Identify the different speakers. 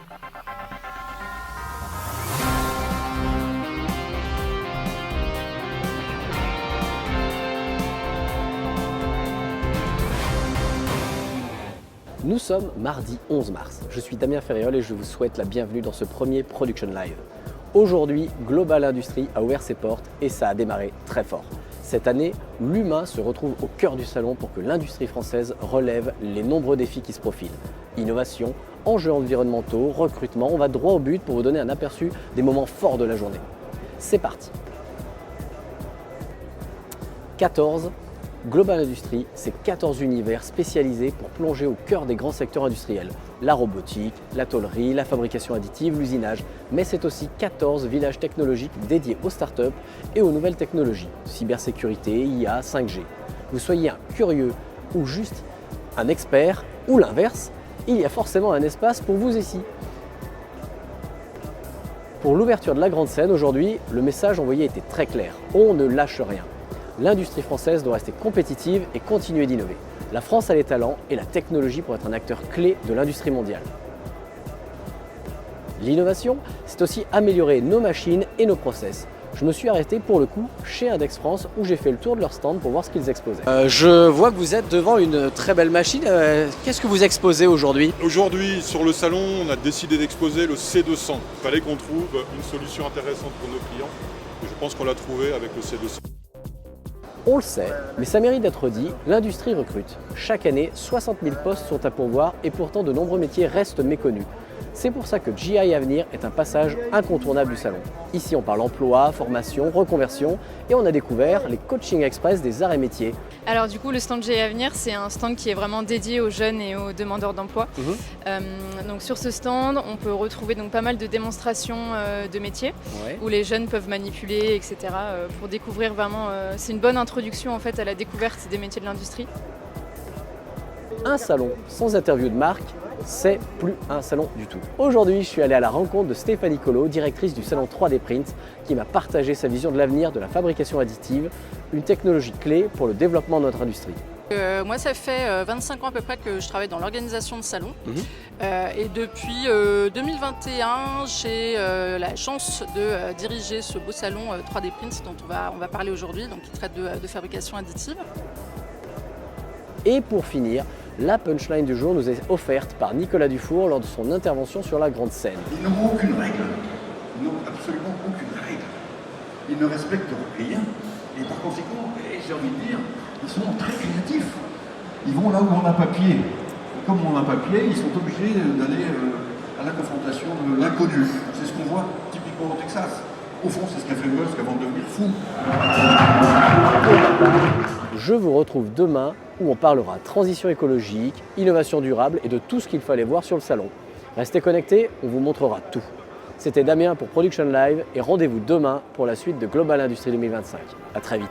Speaker 1: Nous sommes mardi 11 mars. Je suis Damien Ferriol et je vous souhaite la bienvenue dans ce premier Production Live. Aujourd'hui, Global Industries a ouvert ses portes et ça a démarré très fort. Cette année, l'humain se retrouve au cœur du salon pour que l'industrie française relève les nombreux défis qui se profilent. Innovation, enjeux environnementaux, recrutement, on va droit au but pour vous donner un aperçu des moments forts de la journée. C'est parti. 14. Global Industries, c'est 14 univers spécialisés pour plonger au cœur des grands secteurs industriels. La robotique, la tôlerie, la fabrication additive, l'usinage, mais c'est aussi 14 villages technologiques dédiés aux startups et aux nouvelles technologies, cybersécurité, IA, 5G. Vous soyez un curieux ou juste un expert, ou l'inverse, il y a forcément un espace pour vous ici. Pour l'ouverture de la grande scène aujourd'hui, le message envoyé était très clair, on ne lâche rien. L'industrie française doit rester compétitive et continuer d'innover. La France a les talents et la technologie pour être un acteur clé de l'industrie mondiale. L'innovation, c'est aussi améliorer nos machines et nos process. Je me suis arrêté pour le coup chez Index France où j'ai fait le tour de leur stand pour voir ce qu'ils exposaient. Je vois que vous êtes devant une très belle machine. Qu'est-ce que vous exposez aujourd'hui?
Speaker 2: Aujourd'hui, sur le salon, on a décidé d'exposer le C200. Il fallait qu'on trouve une solution intéressante pour nos clients. Et je pense qu'on l'a trouvé avec le C200.
Speaker 1: On le sait, mais ça mérite d'être dit, l'industrie recrute. Chaque année, 60 000 postes sont à pourvoir et pourtant de nombreux métiers restent méconnus. C'est pour ça que GI Avenir est un passage incontournable du salon. Ici, on parle emploi, formation, reconversion et on a découvert les coaching express des arts et métiers.
Speaker 3: Alors du coup, le stand GI Avenir, c'est un stand qui est vraiment dédié aux jeunes et aux demandeurs d'emploi. Donc sur ce stand, on peut retrouver donc pas mal de démonstrations de métiers où les jeunes peuvent manipuler, etc. Pour découvrir vraiment, c'est une bonne introduction en fait à la découverte des métiers de l'industrie.
Speaker 1: Un salon sans interview de marque, c'est plus un salon du tout. Aujourd'hui, je suis allé à la rencontre de Stéphanie Collot, directrice du salon 3D Print, qui m'a partagé sa vision de l'avenir de la fabrication additive, une technologie clé pour le développement de notre industrie.
Speaker 4: Moi, ça fait 25 ans à peu près que je travaille dans l'organisation de salons. Et depuis 2021, j'ai la chance de diriger ce beau salon 3D Print dont on va parler aujourd'hui, donc qui traite de fabrication additive.
Speaker 1: Et pour finir, la punchline du jour nous est offerte par Nicolas Dufour lors de son intervention sur la grande scène.
Speaker 5: Ils n'ont aucune règle. Ils n'ont absolument aucune règle. Ils ne respectent rien. Et par conséquent, j'ai envie de dire, ils sont très créatifs. Ils vont là où on a papier. Et comme on a papier, ils sont obligés d'aller à la confrontation de l'inconnu. C'est ce qu'on voit typiquement au Texas. Au fond, c'est ce qu'a fait Musk avant de devenir fou.
Speaker 1: Je vous retrouve demain où on parlera transition écologique, innovation durable et de tout ce qu'il fallait voir sur le salon. Restez connectés, on vous montrera tout. C'était Damien pour Production Live et rendez-vous demain pour la suite de Global Industries 2025. À très vite.